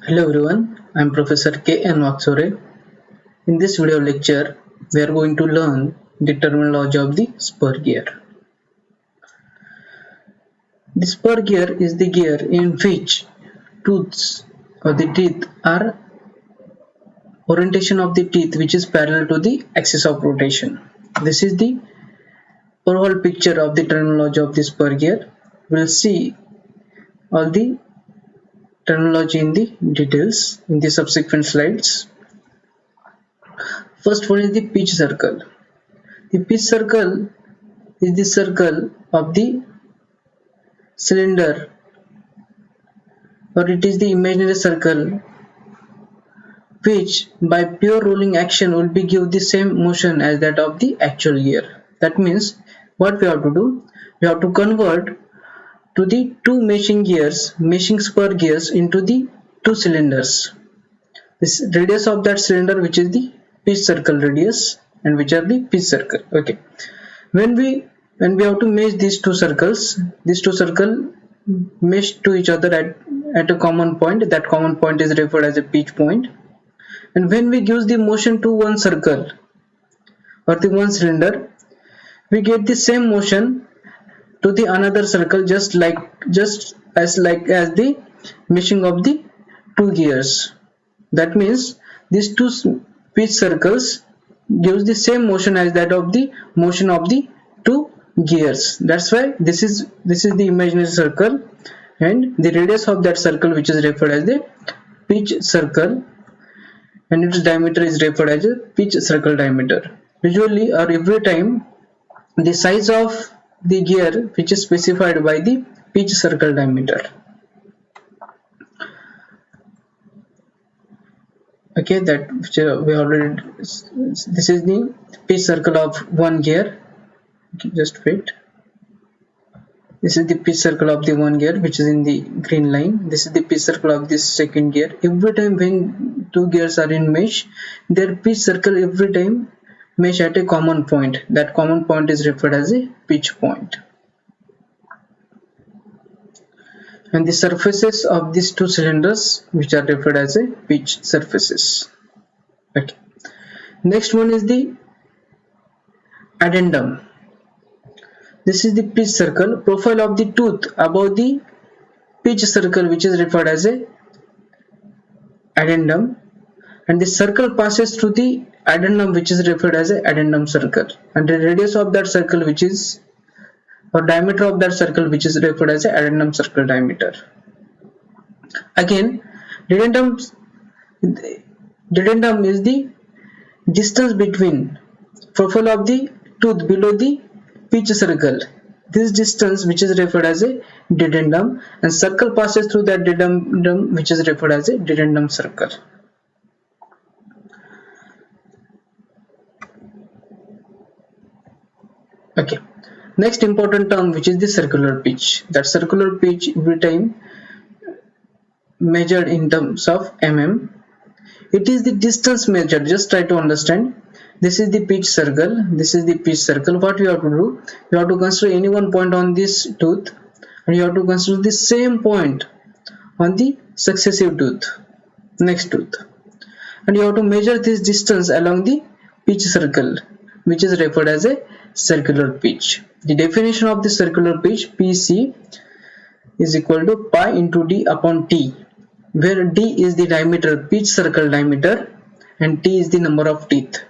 Hello everyone, I am Professor K.N. Vaksore. In this video lecture, we are going to learn the terminology of the spur gear. The spur gear is the gear in which tooths or the teeth are orientation of the teeth which is parallel to the axis of rotation. This is the overall picture of the terminology of the spur gear. We will see all the terminology in the details in the subsequent slides. First one is the pitch circle. The pitch circle is the circle of the cylinder, or it is the imaginary circle which by pure rolling action will be give the same motion as that of the actual gear. That means what we have to do, we have to convert to the two meshing spur gears into the two cylinders. This radius of that cylinder which is the pitch circle radius and which are the pitch circle. Okay. When we have to mesh these two circles mesh to each other at a common point. That common point is referred as a pitch point. And when we give the motion to one circle or the one cylinder, we get the same motion to the another circle just as the meshing of the two gears. That means these two pitch circles gives the same motion as that of the motion of the two gears. That's why this is the imaginary circle, and the radius of that circle which is referred as the pitch circle, and its diameter is referred as a pitch circle diameter. Usually or every time the size of the gear which is specified by the pitch circle diameter. Okay, that which we already, this is the pitch circle of one gear. Okay, just wait. This is the pitch circle of the one gear which is in the green line. This is the pitch circle of this second gear. Every time when two gears are in mesh, their pitch circle every time mesh at a common point. That common point is referred as a pitch point. And the surfaces of these two cylinders which are referred as a pitch surfaces. Okay. Next one is the addendum. This is the pitch circle. Profile of the tooth above the pitch circle which is referred as a addendum, and the circle passes through the addendum which is referred as a addendum circle, and the radius of that circle which is, or diameter of that circle which is referred as a addendum circle diameter. Again, addendum is the distance between profile of the tooth below the pitch circle. This distance which is referred as a addendum, and circle passes through that addendum which is referred as a addendum circle. Okay. Next important term which is the circular pitch. That circular pitch every time measured in terms of mm. It is the distance measured. Just try to understand. This is the pitch circle. This is the pitch circle. What you have to do? You have to consider any one point on this tooth, and you have to consider the same point on the successive tooth, next tooth, and you have to measure this distance along the pitch circle, which is referred as a circular pitch. The definition of the circular pitch, PC, is equal to pi into d upon t, where d is the diameter, pitch circle diameter, and t is the number of teeth.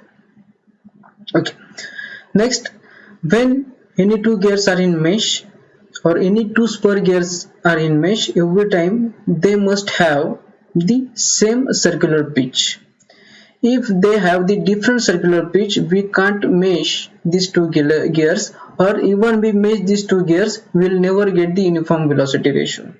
Okay. Next, when any two gears are in mesh, or any two spur gears are in mesh, every time they must have the same circular pitch. If they have the different circular pitch, we can't mesh these two gears, or even we mesh these two gears, we will never get the uniform velocity ratio.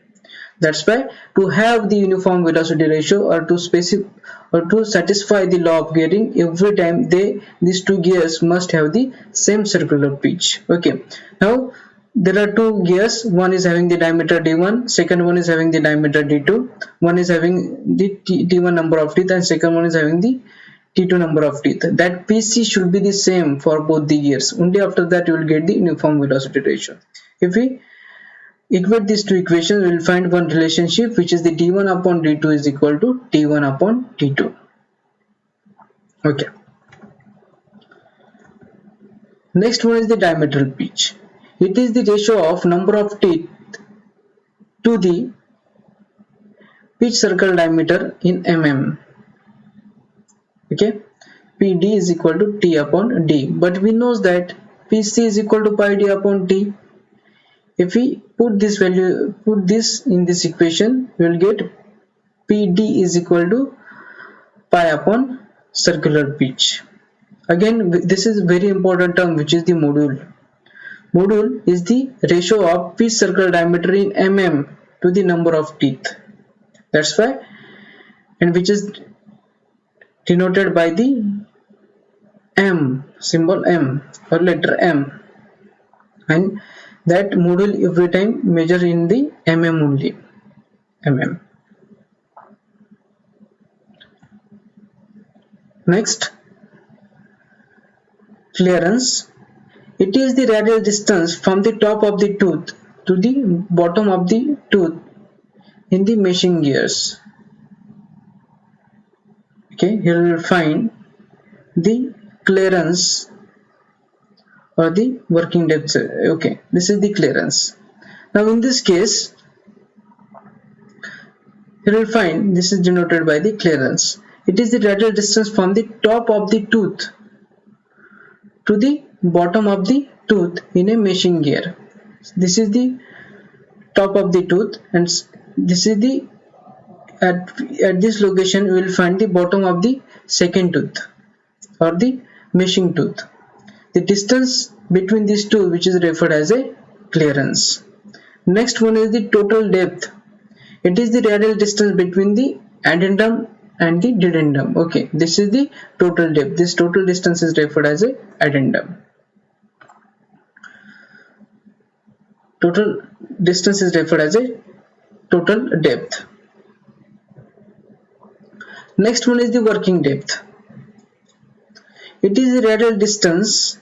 That's why to have the uniform velocity ratio, or to satisfy the law of gearing, every time these two gears must have the same circular pitch. Okay. Now there are two gears. One is having the diameter d1, second one is having the diameter d2. One is having the t1 number of teeth, and second one is having the t2 number of teeth. That PC should be the same for both the gears. Only after that you will get the uniform velocity ratio. If we equate these two equations, we will find one relationship, which is the d1 upon d2 is equal to t1 upon t2. Okay. Next one is the diameter pitch. It is the ratio of number of teeth to the pitch circle diameter in mm. Okay, PD is equal to T upon D, but we know that PC is equal to pi D upon T. If we put this in this equation, we will get PD is equal to pi upon circular pitch. Again, this is very important term, which is the module. Module is the ratio of pitch circle diameter in mm to the number of teeth. That's why, and which is denoted by the M, symbol M or letter M, and that module every time measure in the mm only. Mm. Next, clearance. It is the radial distance from the top of the tooth to the bottom of the tooth in the meshing gears. Okay, here we will find the clearance or the working depth. Okay, this is the clearance. Now in this case, here we will find this is denoted by the clearance. It is the radial distance from the top of the tooth to the bottom of the tooth in a meshing gear. This is the top of the tooth, and this is the at this location we will find the bottom of the second tooth or the meshing tooth. The distance between these two, which is referred as a clearance. Next one is the total depth. It is the radial distance between the addendum and the dedendum. Okay, this is the total depth. This total distance is referred as a addendum. Total distance is referred as a total depth. Next one is the working depth. It is the radial distance.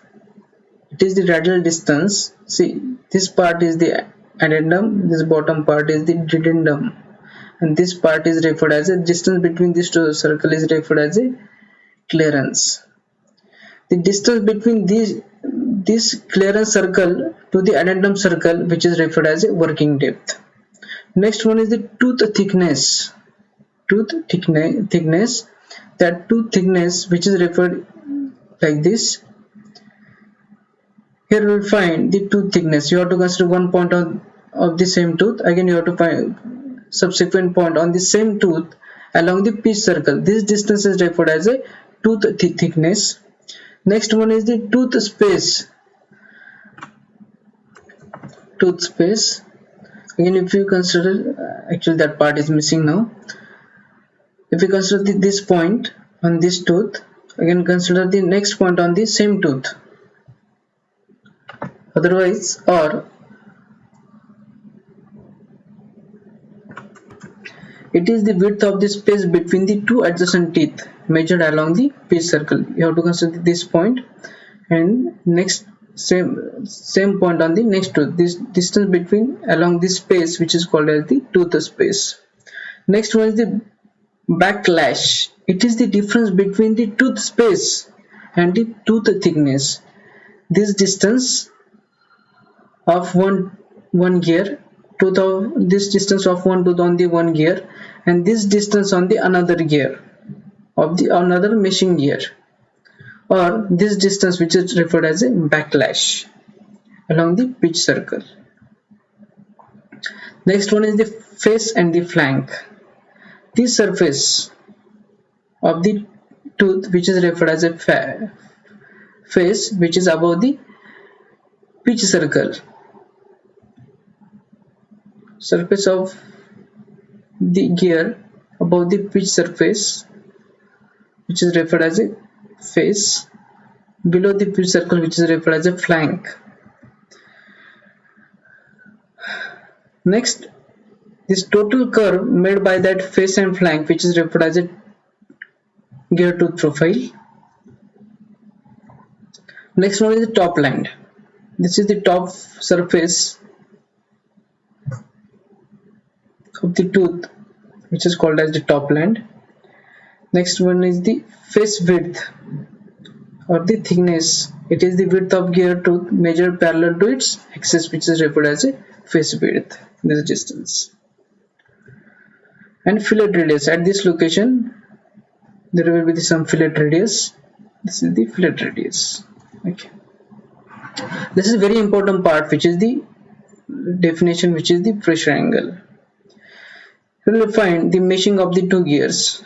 It is the radial distance. See, this part is the addendum, this bottom part is the dedendum, and this part is referred as a distance between these two circles is referred as a clearance. The distance between this clearance circle to the addendum circle, which is referred as a working depth. Next one is the tooth thickness. Thickness, that tooth thickness, which is referred like this. Here we will find the tooth thickness. You have to consider one point of the same tooth. Again, you have to find subsequent point on the same tooth along the pitch circle. This distance is referred as a tooth thickness. Next one is the tooth space. Tooth space. Again, if you consider, actually that part is missing now. If you consider this point on this tooth, again consider the next point on the same tooth. Otherwise, or it is the width of the space between the two adjacent teeth measured along the pitch circle. You have to consider this point and next same point on the next tooth. This distance between along this space, which is called as the tooth space. Next one is the backlash. It is the difference between the tooth space and the tooth thickness. This distance of one gear, this distance of one tooth on the one gear, and this distance on the another gear of the another meshing gear, or this distance, which is referred as a backlash along the pitch circle. Next one is the face and the flank. This surface of the tooth, which is referred as a face, which is above the pitch circle. Surface of the gear above the pitch surface, which is referred as a face, below the pitch circle, which is referred as a flank. Next, this total curve made by that face and flank, which is referred as a gear tooth profile. Next one is the top line. This is the top surface of the tooth, which is called as the top land. Next one is the face width or the thickness. It is the width of gear tooth measured parallel to its axis, which is referred as a face width, this distance. And fillet radius. At this location there will be some fillet radius. This is the fillet radius. Okay, this is a very important part, which is the definition, which is the pressure angle. We will find the meshing of the two gears,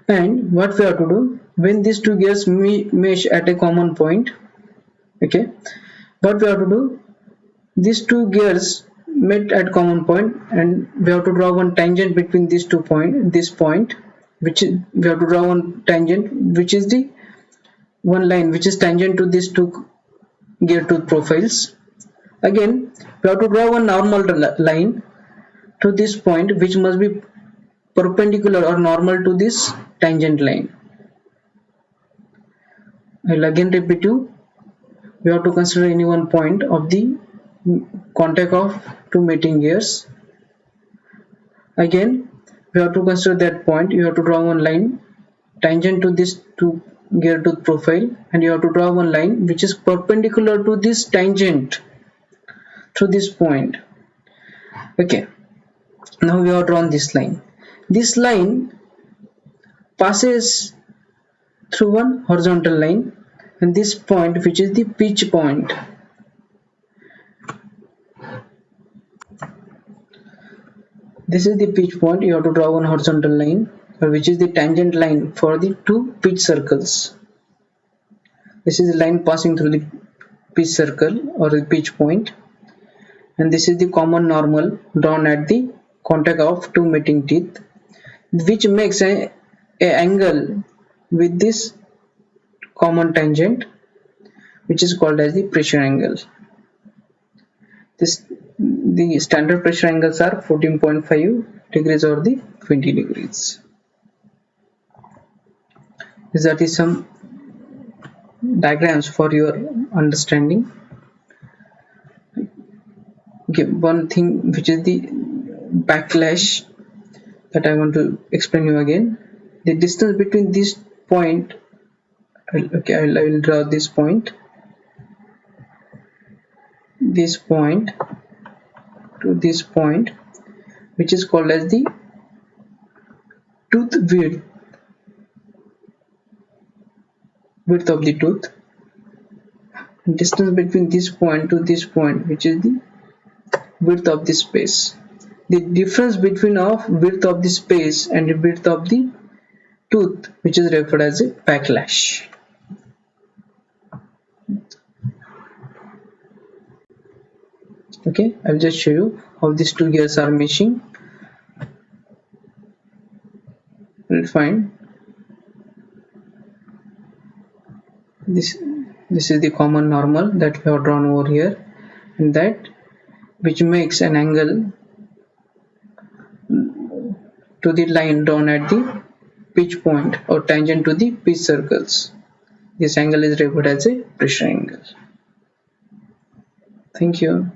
and what we have to do when these two gears mesh at a common point. Okay, what we have to do, these two gears met at common point, and we have to draw one tangent between these two point, this point, which is, we have to draw one tangent, which is the one line which is tangent to these two gear tooth profiles. Again, we have to draw one normal line to this point, which must be perpendicular or normal to this tangent line. I will again repeat you. We have to consider any one point of the contact of two meeting gears. Again, we have to consider that point. You have to draw one line tangent to this two gear tooth profile, and you have to draw one line which is perpendicular to this tangent through this point. Okay, now we have drawn this line. This line passes through one horizontal line, and this point, which is the pitch point, this is the pitch point. You have to draw one horizontal line, which is the tangent line for the two pitch circles. This is the line passing through the pitch circle or the pitch point, and this is the common normal drawn at the contact of two meeting teeth, which makes a angle with this common tangent, which is called as the pressure angle. The standard pressure angles are 14.5 degrees or the 20 degrees. That is some diagrams for your understanding. Okay, one thing which is the backlash that I want to explain you again. The distance between this point, I will draw this point to this point, which is called as the tooth width of the tooth. Distance between this point to this point, which is the width of the space. The difference between of width of the space and the width of the tooth, which is referred as a backlash. Okay, I will just show you how these two gears are meshing. We'll find this is the common normal that we have drawn over here, and that which makes an angle to the line drawn at the pitch point or tangent to the pitch circles. This angle is referred as a pressure angle. Thank you.